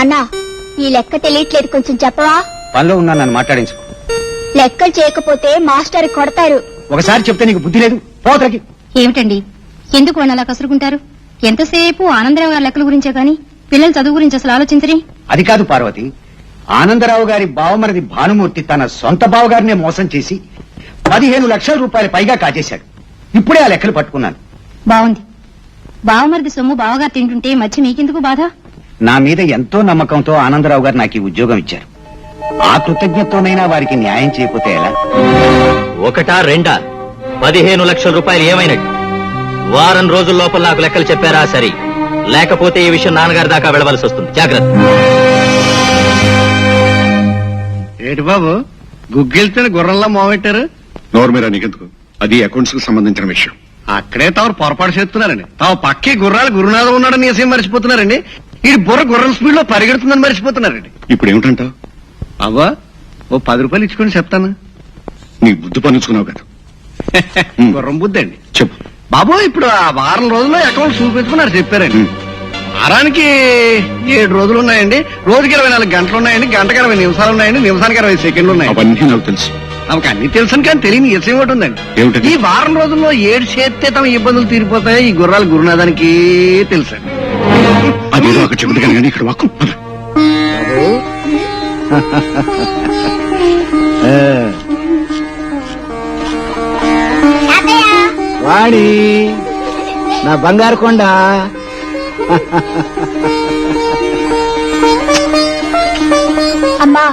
నాన్న ఈ లెక్క తెలియట్లేదు, కొంచెం చెప్పవా? పనిలో ఉన్నా నన్ను మాట్లాడించు. లెక్కలు చేయకపోతే మాస్టర్ కొడతారు. ఒకసారి చెప్తే నీకు బుద్ధి లేదు. పోతలకి. ఏమిటండి, ఎందుకు వాళ్ళు అలా కసురుకుంటారు? ఎంతసేపు ఆనందరావు గారి లెక్కల గురించే గాని పిల్లల చదువు గురించి అసలు ఆలోచించరి. అది కాదు పార్వతి, ఆనందరావు గారి బావమరిది భానుమూర్తి తన సొంత బావగారినే మోసం చేసి 15 లక్షల రూపాయలు పైగా కాజేశాడు. ఇప్పుడే ఆ లెక్కలు పట్టుకున్నాను. బావుంది. బావమరిది సొమ్ము బావగారు తింటుంటే మధ్య మీకెందుకు బాధ? నా మీద ఎంతో నమ్మకంతో ఆనందరావు గారు నాకు ఈ ఉద్యోగం ఇచ్చారు. ఆ కృతజ్ఞతతోనైనా వారికి న్యాయం చేయకపోతే ఎలా? ఒకటా రెండా 15 లక్షల రూపాయలు ఏమైనట్టు? వారం రోజుల లోపల నాకు లెక్కలు చెప్పారా సరే, లేకపోతే ఈ విషయం నాన్నగారి దాకా వెళ్ళవలసి వస్తుంది. జాగ్రత్త. ఏటి బాబు గుగ్గిల్తో గుర్రంలా మోగెట్టారు? నోరు మీద నీకెందుకు? అది అకౌంట్స్ కు సంబంధించిన విషయం. అక్కడే తమరు పొరపాటు చేస్తున్నారండి. తాము పక్కే గుర్రాలు గురునాథం ఉన్నాడని విషయం మర్చిపోతున్నారండి. ఈ బుర్ర గుర్రం స్పీడ్ లో పరిగెడుతుందని మర్చిపోతున్నారండి. ఇప్పుడు ఏమిటంటావు? అవ్వా ఓ 10 రూపాయలు ఇచ్చుకొని చెప్తాను. నీ బుద్ధి పనుచుకున్నావు కదా. గుర్రం బుద్ధి అండి. చెప్పు బాబు, ఇప్పుడు ఆ వారం రోజుల్లో అకౌంట్ చూపించుకున్నారు చెప్పారండి. వారానికి 7 రోజులు ఉన్నాయండి. రోజుకి 24 గంటలు ఉన్నాయండి. గంటకి 20 నిమిషాలు ఉన్నాయండి. నిమిషానికి 20 సెకండ్లు ఉన్నాయి. అవన్నీ నాకు తెలుసు. తమకు అన్ని తెలుసు కానీ తెలియని విషయం ఒకటి ఉందండి. ఏమిటది? ఈ వారం రోజుల్లో 7 చేస్తే తమ ఇబ్బందులు తీరిపోతాయి. ఈ గుర్రాలు గురునాథానికి తెలుసండి. అదేదో అక్కడ చెబుతుంది కానీ ఇక్కడ వాక్కు వాణి నా బంగారు కొండ. అమ్మా,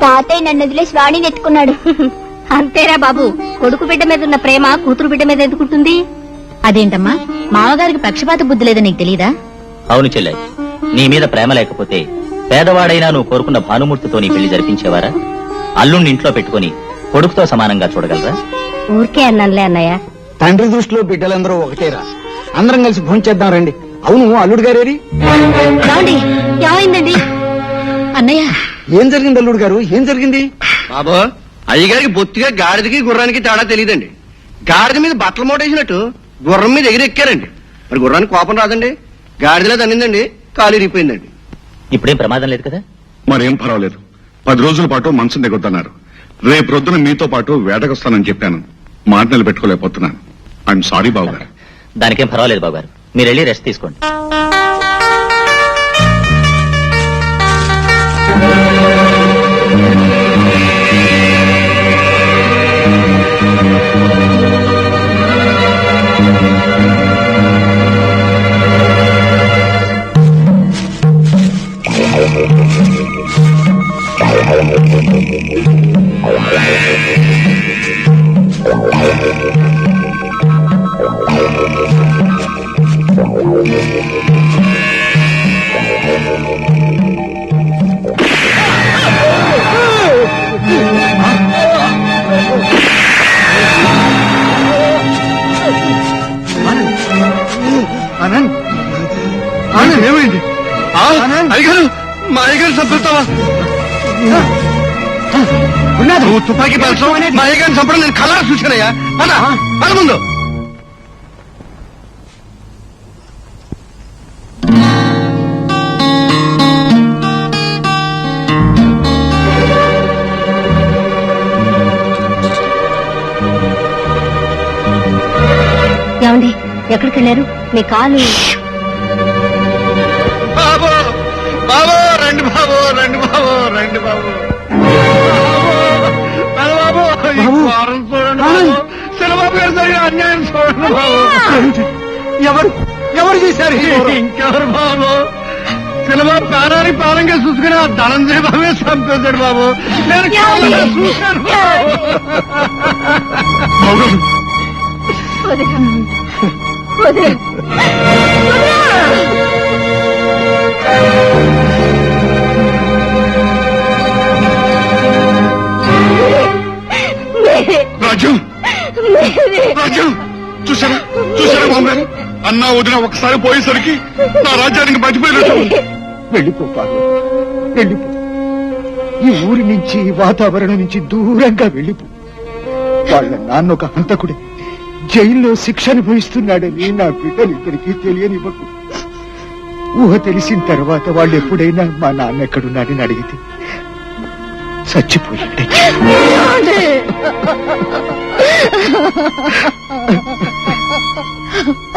తాతయ్య నన్ను వదిలేసి వాణిని ఎత్తుకున్నాడు. అంతేరా బాబు, కొడుకు బిడ్డ మీద ఉన్న ప్రేమ కూతురు బిడ్డ మీద ఎందుకుంటుంది? అదేంటమ్మా, మామగారికి పక్షపాత బుద్ధి లేదని నీకు తెలీదా? అవును చెల్లె, నీ మీద ప్రేమ లేకపోతే పేదవాడైనా నువ్వు కోరుకున్న భానుమూర్తితో నీ పెళ్లి జరిపించేవారా? అల్లుణ్ణి ఇంట్లో పెట్టుకుని కొడుకుతో సమానంగా చూడగలరా? ఊరికే అన్నానులే అన్నయ్య. తండ్రి దృష్టిలో బిడ్డలందరూ ఒకటేరా. అందరం కలిసి భోంచేద్దాం రండి. అవును, అల్లుడు గారేరి? ఏమైందండి అన్నయ్య? ఏం జరిగింది అల్లుడు గారు? ఏం జరిగింది? బాబు, అయ్యగారికి బొత్తిగా గాడిదకి గుర్రానికి తేడా తెలియదండి. గాడిద మీద బట్టలు మోటేసినట్టు గుర్రం మీద ఎగిరెక్కారండి. మరి గుర్రానికి కోపం రాదండి. గాడిదలో తన్నిందండి, కాలు ఇరిగిపోయిందండి. ఇప్పుడేం ప్రమాదం లేదు కదా? మరేం పర్వాలేదు. 10 రోజుల పాటు మంచం దిగొద్దన్నారు. రేపు రొద్దున మీతో పాటు వేటకొస్తానని చెప్పాను. మాట నిలబెట్టుకోలేకపోతున్నాను. ఐఎమ్ సారీ బాబు గారు. దానికేం పర్వాలేదు బాబు గారు, మీరు వెళ్ళి రెస్ట్ తీసుకోండి. ఏమైంది? అయ్యగారు, మా అయ్యగారు చంపుతావా? నువ్వు తుపాకీ పేల్చడం మా అయ్యగారిని చంపడం నేను కలరా చూశానయ్యా. పద ముందు. ఏమండి, ఎక్కడికి వెళ్ళారు? మీ కాలు. బాబు, బాబు రండి బాబు, రండి బాబు, రండి బాబు. వారం చూడండి బాబు. శిలబాబు గారు జరిగిన అన్యాయం చూడండి బాబు. ఎవరు చేశారు? ఇంకెవరు బాబు? శిలబాబు ప్రాణానికి ప్రాణంగా చూసుకుని ఆ ధనంజయ బాబే చంపేశాడు బాబు. నేను చూశాను బాబు. రాజు, రాజు, చూసారా చూసారా బాబు గారు? అన్నా వదిన ఒకసారి పోయేసరికి నా రాజ్యానికి మర్చిపోయినట్టు. వెళ్ళిపో పార్వతి, వెళ్ళిపో. ఈ ఊరి నుంచి, వాతావరణం నుంచి దూరంగా వెళ్ళిపో. వాళ్ళ నాన్న ఒక హంతకుడే, జైల్లో శిక్ష అనుభవిస్తున్నాడని నా బిడ్డలు ఇద్దరికి తెలియనివ్వకు. ఊహ తెలిసిన తర్వాత వాళ్ళు ఎప్పుడైనా మా నాన్న ఎక్కడున్నాడని అడిగితే చచ్చిపోయాడు.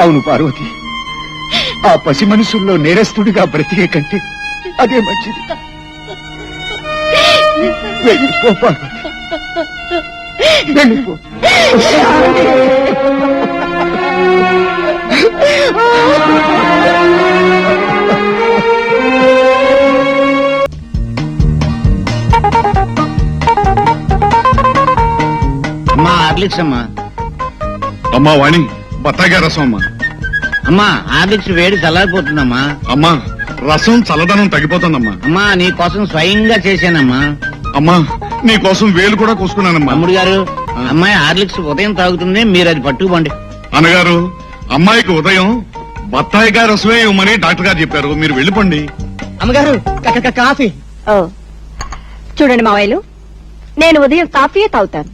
అవును పార్వతి, ఆ పసి మనసుల్లో నేరస్తుడిగా బ్రతికే కంటే అదే మంచిది. వెళ్ళిపో పార్వతి, వెళ్ళిపో. అమ్మా హార్లిక్స్ అమ్మా. అమ్మా వాణి, బత్తాయిగా రసం అమ్మా. అమ్మా హార్లిక్స్ వేడి చల్లారిపోతుందమ్మా. అమ్మా రసం చల్లదనం తగ్గిపోతుందమ్మా. అమ్మా నీ కోసం స్వయంగా చేశానమ్మా. అమ్మా నీ కోసం వేలు కూడా కోసుకున్నానమ్మా. తమ్ముడు గారు, అమ్మాయి హార్లిక్స్ ఉదయం తాగుతుంది, మీరు అది పట్టుకోండి. అన్నగారు, అమ్మాయికి ఉదయం బత్తాయిగా రసమే ఇవ్వమని డాక్టర్ గారు చెప్పారు, మీరు వెళ్ళిపోండి. అమ్మగారు కాఫీ. చూడండి మావయ్యలు, నేను ఉదయం కాఫీయే తాగుతాను.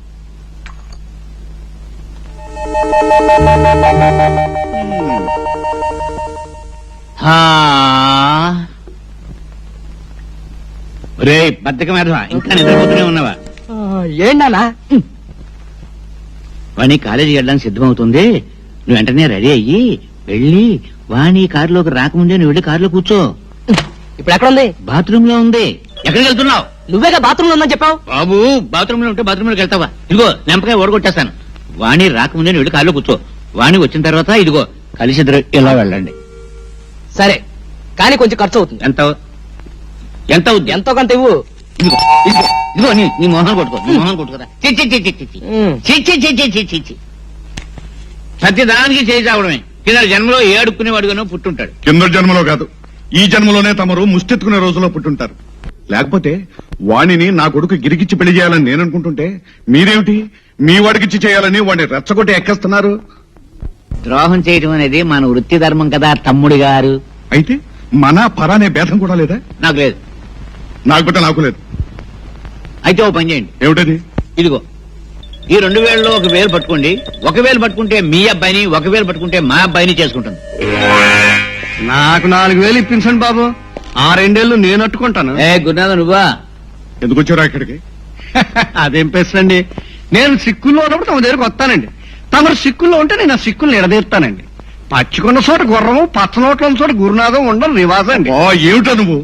రే బద్దకం ఎదవా, ఇంకా నిద్రపోతూనే ఉన్నావా? ఏంటన్నా? వాణి కాలేజీకి వెళ్ళడానికి సిద్ధమవుతుంది. నువ్వు వెంటనే రెడీ అయ్యి వెళ్ళి వాణి కారులోకి రాకముందే నువ్వు వెళ్ళి కారులో కూర్చో. ఇప్పుడు ఎక్కడ ఉంది? బాత్రూమ్ లో ఉంది. ఎక్కడికి వెళ్తున్నావు? నువ్వేగా బాత్రూమ్ లో ఉందని చెప్పావు. బాబు బాత్రూమ్ లో ఉంటే బాత్రూమ్ లోకి వెళ్తావా? ఇదిగో లెంపకాయ ఓడగొట్టేస్తాను. వాణి రాకముందే నువ్వు వెళ్ళి కారులో కూర్చో. వాణి వచ్చిన తర్వాత ఇదిగో కలిసిద్దరు ఇలా వెళ్ళండి. సరే, కానీ కొంచెం ఖర్చు అవుతుంది. ఎంత ఎంత అవుద్ది? ఎంతో కొంత ఇవ్వు. ఇదిగో ఇదిగో ఇదిగో నీ మొహం కొట్టుకో, నీ మొహం కొట్టుకోరా. చి చి చి చి చి చి. చి చి చి చి చి చి చి. ప్రతిదానికి చేయి చావడమే. కింద జన్మలో ఏడుకునేవాడుగానో పుట్టుంటాడు. కింద జన్మలో కాదు, ఈ జన్మలోనే తమరు ముష్టెత్తుకునే రోజుల్లో పుట్టుంటారు. లేకపోతే వాణిని నా కొడుకు గిరికిచ్చి పెళ్లి చేయాలని నేను అనుకుంటుంటే మీరేమిటి మీ వాడికిచ్చి చేయాలని వాడిని రెచ్చగొట్టి ఎక్కేస్తున్నారు. ద్రోహం చేయడం అనేది మన వృత్తి ధర్మం కదా తమ్ముడు గారు. అయితే మన పరానే భేదం కూడా లేదా? నాకు లేదు. నాకపోతే నాకు లేదు. అయితే ఓ పని చేయండి. ఏమిటది? ఇదిగో ఈ 2000లో 1000 పట్టుకోండి. 1000 పట్టుకుంటే మీ అబ్బాయిని, 1000 పట్టుకుంటే మా అబ్బాయిని చేసుకుంటాను. నాకు 4000 ఇప్పించండి బాబు. ఆ 2 ఏళ్ళు నేను అట్టుకుంటాను. ఏ గురునాథ నువ్వా? ఎందుకు వచ్చారా ఇక్కడికి? అదేం పెసరండి, నేను సిక్కుల్లో ఉన్నప్పుడు తమ దగ్గరకు వస్తానండి. తమరు సిక్కుల్లో ఉంటే నేను ఆ సిక్కుల్ని ఎడదీస్తానండి. పచ్చుకున్న చోట గుర్రము, పచ్చ నోట్ల చోట గురునాథం ఉండడం రివాజం అండి. ఏమిటా నువ్వు?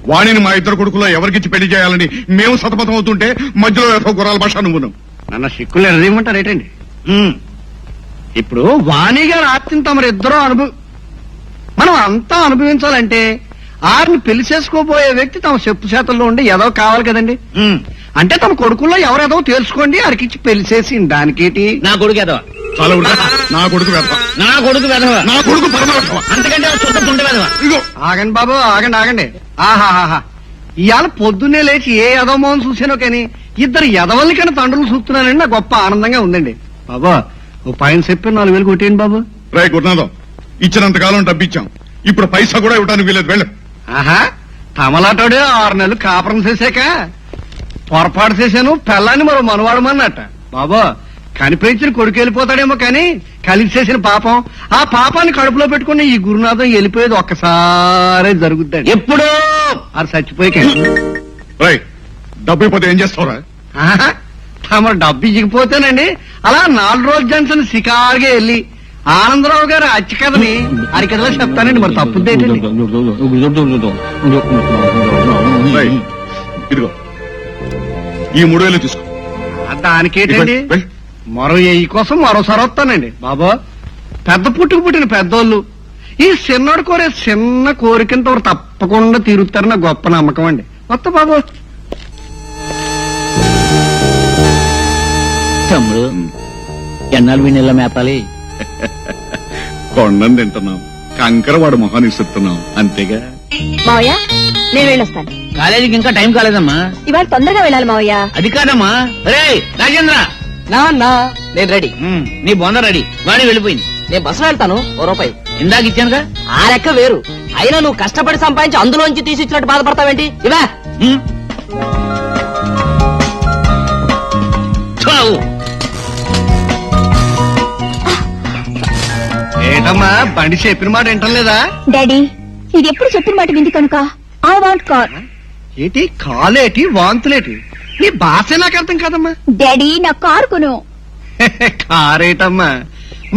వాణిని మా ఇద్దరు కొడుకులో ఎవరికిచ్చి పెళ్లి చేయాలని మేము సతమతం అవుతుంటే మధ్యలో ఏదో గుర్రాల భాష నువ్వు. నన్ను సిక్కులు ఎడదీయమంటారు ఏంటండి? ఇప్పుడు వాణి గారు ఆప్తిని తమరు ఇద్దరూ మనం అంతా అనుభవించాలంటే ఆరిని పెళ్లి చేసుకోబోయే వ్యక్తి తమ చెప్పు చేతుల్లో ఉండి ఏదో కావాలి కదండి. అంటే తమ కొడుకుల్లో ఎవరేదో తెలుసుకోండి, ఆరికిచ్చి పెళ్లి చేసి దానికేటి. నా కొడుకు ఎదవా? చాలా నా కొడుకు వెధవ. నా కొడుకు వెదవా? నా కొడుకు పరమాత్మ. అంతకంటే చుట్టకుంటే వెదవా? ఇదిగో ఆగండి బాబు, ఆగండి ఆగండి. ఆహాహా, ఇవాళ పొద్దున్నే లేచి ఏ యదవమోహన్ చూసానో కానీ ఇద్దరు యదవల్ని కన్నా తండ్రులు చూస్తున్నానండి. నాకు గొప్ప ఆనందంగా ఉందండి. బాబా ఓ పైన చెప్పి 4000 కొట్టేయండి బాబు. రాయ్ గురునాథం, ఇచ్చినంతకాలం డబ్బిచ్చాం, ఇప్పుడు పైసా కూడా ఇవ్వడానికి వీలేదు. వెళ్ళు. ఆహా, తమలాటోడే 6 నెలలు కాపురం చేశాక పొరపాటు చేశాను పెళ్ళాన్ని మరో మనవాడమన్నట్ట. బాబా కనిపించిన కొడుకు వెళ్ళిపోతాడేమో కానీ కలిసి చేసిన పాపం, ఆ పాపాన్ని కడుపులో పెట్టుకుని ఈ గురునాథం వెళ్ళిపోయేది ఒక్కసారే జరుగుద్దండి. ఎప్పుడో అది చచ్చిపోయాక. రాయ్, డబ్బు ఇవ్వకపోతే ఏం చేస్తావురా? ఆహా, తమ డబ్బు ఇచ్చిపోతేనండి అలా 4 రోజుల జంక్షన్ షికారుగా వెళ్ళి ఆనందరావు గారు అచ్చి కథని అరికథలో చెప్తానండి. మరి తప్పుద్దేంటండి? రాయ్, ఇదిగో ఈ 3000 తీసుకో. దానికేటండి, వెళ్ళు. మరో ఎయ్యి కోసం మరోసారి వస్తానండి. బాబా పెద్ద పుట్టుకు పుట్టిన పెద్దోళ్ళు ఈ చిన్నోడు కోరే చిన్న కోరికంత తప్పకుండా తీరుతారన్న గొప్ప నమ్మకం అండి. వస్తా బాబు. తమ్ముడు ఎన్నాళ్ళు మీ నీళ్ళ మేపాలి? కొండని తింటున్నాం, కంకర వాడు మొహాన్ని ఇస్తున్నాం, అంతేగా. మావయ్య, నేను వెళ్ళొస్తాను. కాలేజీకి ఇంకా టైం కాలేదమ్మా. ఇవాళ తొందరగా వెళ్ళాలి మావయ్య. అది కాదమ్మా. రే రాజేంద్ర, నేను రెడీ. నీ బొంద రెడీ. వాడి వెళ్ళిపోయింది. నేను బస్సులో వెళ్తాను. ₹1 ఇందాక ఇచ్చానుగా. ఆ లెక్క వేరు. అయినా నువ్వు కష్టపడి సంపాదించి అందులోంచి తీసి ఇచ్చినట్టు బాధపడతావేంటి? ఇవా ఏటమ్మా బండి చెప్పిన మాట వింటం లేదా? డాడీ ఇది ఎప్పుడు చెప్పిన మాట వింది కనుక ఐ వాంట్ కార్. ఏంటి కాలేటి వాంతులేటి నీ భాష నాకు అర్థం కాదమ్మా. డాడీ నా కారు కొను. కారేటమ్మా,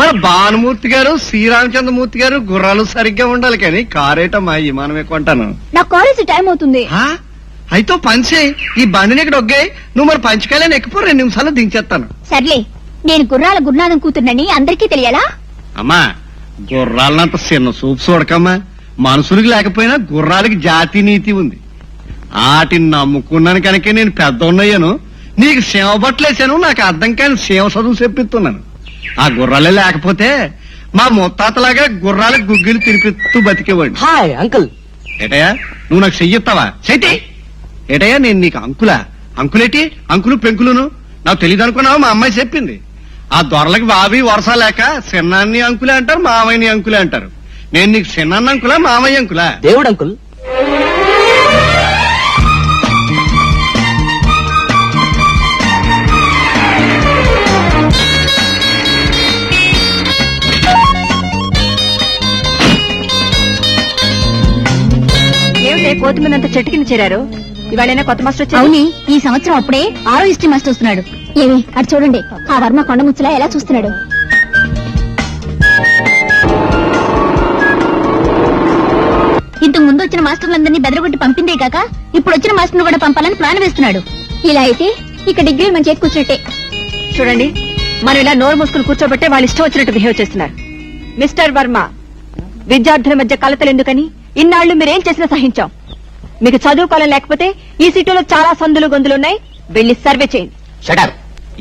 మన భానుమూర్తి గారు శ్రీరామచంద్రమూర్తి గారు గుర్రాలు సరిగ్గా ఉండాలి కానీ కారేటమ్మా విమానమే కొంటాను. నా కాలేజీ టైం అవుతుంది. ఆ? అయితే పని చేయి, ఈ బండిని ఇక్కడ ఒగ్గాయి, నువ్వు మరి పంచకాయలని ఎక్కిపో, 2 నిమిషాలు దించేస్తాను. సర్లే, నేను గుర్రాల గురునాథం కూతుర్నని అందరికీ తెలియాలా? అమ్మా, గుర్రాలనంత చిన్న చూపు చూడకమ్మా. మనుషులకి లేకపోయినా గుర్రాలకి జాతి నీతి ఉంది. వాటిని నమ్ముకున్నాను కనుక నేను పెద్ద ఉన్నాను. నీకు సేవ బట్టలేసాను, నాకు అర్థం కాని సేవ చదువు చెప్పిస్తున్నాను. ఆ గుర్రాలే లేకపోతే మా ముత్తాతలాగా గుర్రాలకు గుగ్గిలు తినిపిస్తూ బతికేవాడు. Hi uncle. ఏటయ్యా, నువ్వు నాకు చెయ్యిస్తావా? చెయ్యి. ఏటయ్యా, నేను నీకు అంకులా? అంకులేటి? అంకులు పెంకులును నాకు తెలియదు అనుకున్నావా? మా అమ్మాయి చెప్పింది. ఆ దొరలకి బాబీ వరస లేక చిన్నాన్ని అంకులే అంటారు, మామయ్యని అంకులే అంటారు. నేను నీకు చిన్నాన్న అంకులా, మామయ్య అంకులా? దేవుడు అంకుల్. ఏమిటే కోతి మీద అంత చెట్టు కింద చేరారు? ఇవాళైనా కొత్త మాస్టర్ వచ్చారు? అవుని, ఈ సంవత్సరం అప్పుడే 6వ హిస్టరీ మాస్టర్ వస్తున్నాడు. ఏమి అటు చూడండి, ఆ వర్మ కొండముచ్చలా ఎలా చూస్తున్నాడు. ఇంతకు ముందు వచ్చిన మాస్టర్లందరినీ బెదరగొట్టి పంపిందే కాక ఇప్పుడు వచ్చిన మాస్టర్ను కూడా పంపాలని ప్లాన్ వేస్తున్నాడు. ఇలా అయితే ఇక డిగ్రీ మన చేతి కూర్చున్నట్టే. చూడండి, మనం ఇలా నోరు మూసుకుని కూర్చోబెట్టే వాళ్ళు ఇష్టం వచ్చినట్టు బిహేవ్ చేస్తున్నారు. మిస్టర్ వర్మ, విద్యార్థుల మధ్య కలతలు ఎందుకని ఇన్నాళ్లు మీరేం చేసినా సహించాం. మీకు చదువుకోవాలని లేకపోతే ఈ సిటీలో చాలా సందులు గొంతులున్నాయి, వెళ్లి సర్వే చేయండి. షటర్.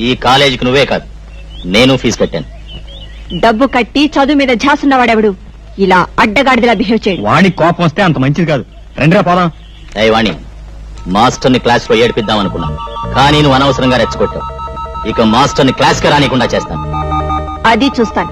ఈ కాలేజీకి నువ్వే కాదు, నేను ఫీజు కట్టాను. డబ్బు కట్టి చదువు మీద ఝాసున్నవాడెవడు ఇలా అడ్డగాడిదలా బిహేవ్ చేయండి. వాడికి కోపం వస్తే అంత మంచిది కాదు. రండిరా పోదాం. వాణి, మాస్టర్ని క్లాస్ లో ఏడిపిద్దాం అనుకున్నా, కానీ నువ్వు అనవసరంగా రెచ్చగొట్టావు. ఇక మాస్టర్ని క్లాస్ కి రానికుండా చేస్తాను. అది చూస్తాను.